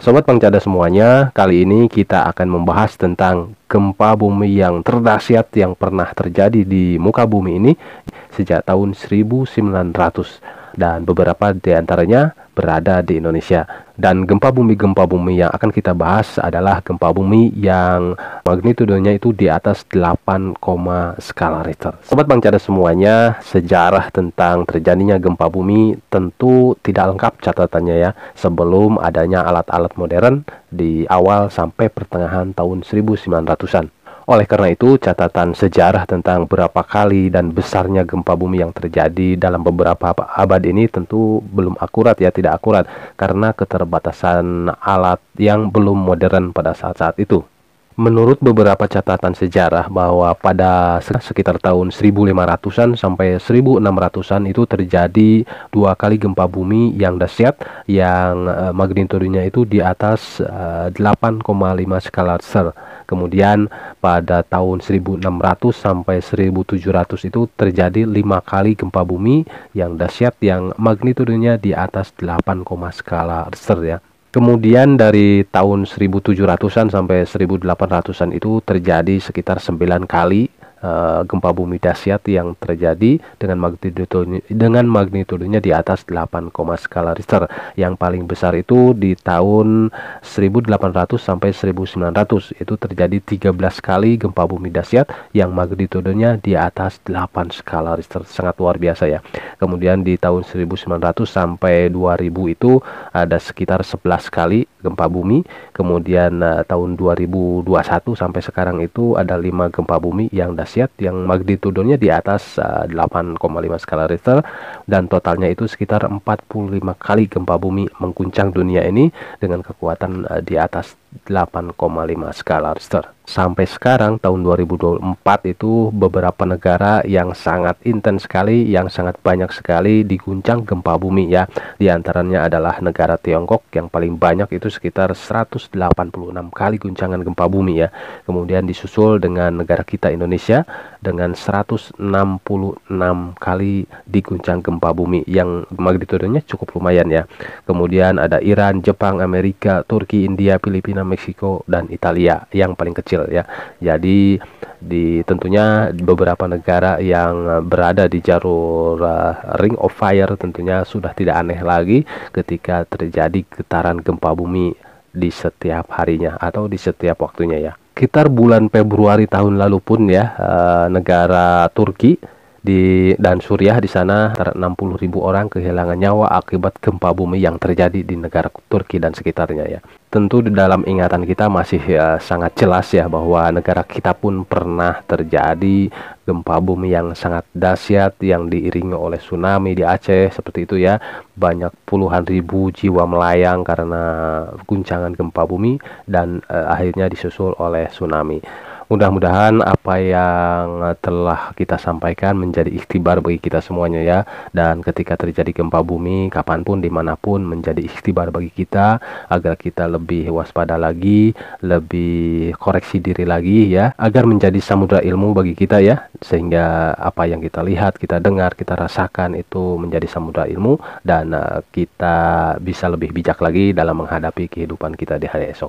Sobat Pangcada semuanya, kali ini kita akan membahas tentang gempa bumi yang terdahsyat yang pernah terjadi di muka bumi ini sejak tahun 1900 dan beberapa di antaranya berada di Indonesia. Dan gempa bumi yang akan kita bahas adalah gempa bumi yang magnitudenya itu di atas 8, skala Richter. Sobat Pangcada semuanya, sejarah tentang terjadinya gempa bumi tentu tidak lengkap catatannya ya, sebelum adanya alat-alat modern di awal sampai pertengahan tahun 1900-an. Oleh karena itu, catatan sejarah tentang berapa kali dan besarnya gempa bumi yang terjadi dalam beberapa abad ini tentu belum akurat ya, tidak akurat karena keterbatasan alat yang belum modern pada saat-saat itu. Menurut beberapa catatan sejarah bahwa pada sekitar tahun 1500-an sampai 1600-an itu terjadi 2 kali gempa bumi yang dahsyat yang magnitudenya itu di atas 8,5 skala Richter. Kemudian pada tahun 1600 sampai 1700 itu terjadi 5 kali gempa bumi yang dahsyat yang magnitudenya di atas 8, skala Richter ya. Kemudian dari tahun 1700-an sampai 1800-an itu terjadi sekitar 9 kali gempa bumi dahsyat yang terjadi dengan magnitudenya di atas 8, skala Richter. Yang paling besar itu di tahun 1800 sampai 1900 itu terjadi 13 kali gempa bumi dahsyat yang magnitudenya di atas 8 skala Richter. Sangat luar biasa ya. Kemudian di tahun 1900 sampai 2000 itu ada sekitar 11 kali gempa bumi. Kemudian tahun 2021 sampai sekarang itu ada 5 gempa bumi yang dahsyat yang magnitudenya di atas 8,5 skala Richter, dan totalnya itu sekitar 45 kali gempa bumi mengguncang dunia ini dengan kekuatan di atas 8,5 skala Richter. Sampai sekarang tahun 2024 itu beberapa negara yang sangat intens sekali, yang sangat banyak sekali diguncang gempa bumi ya. Di antaranya adalah negara Tiongkok yang paling banyak itu sekitar 186 kali guncangan gempa bumi ya. Kemudian disusul dengan negara kita Indonesia dengan 166 kali diguncang gempa bumi yang magnitudenya cukup lumayan ya. Kemudian ada Iran, Jepang, Amerika, Turki, India, Filipina, Meksiko, dan Italia yang paling kecil ya. Jadi tentunya beberapa negara yang berada di jalur Ring of Fire tentunya sudah tidak aneh lagi ketika terjadi getaran gempa bumi di setiap harinya atau di setiap waktunya ya. Sekitar bulan Februari tahun lalu pun ya, negara Turki dan Suriah di sana 60.000 orang kehilangan nyawa akibat gempa bumi yang terjadi di negara Turki dan sekitarnya ya. Tentu di dalam ingatan kita masih sangat jelas ya bahwa negara kita pun pernah terjadi gempa bumi yang sangat dahsyat yang diiringi oleh tsunami di Aceh seperti itu ya. Banyak puluhan ribu jiwa melayang karena guncangan gempa bumi dan akhirnya disusul oleh tsunami. Mudah-mudahan apa yang telah kita sampaikan menjadi ikhtibar bagi kita semuanya ya. Dan ketika terjadi gempa bumi kapanpun dimanapun menjadi ikhtibar bagi kita agar kita lebih waspada lagi, lebih koreksi diri lagi ya, agar menjadi samudra ilmu bagi kita ya, sehingga apa yang kita lihat, kita dengar, kita rasakan itu menjadi samudra ilmu dan kita bisa lebih bijak lagi dalam menghadapi kehidupan kita di hari esok.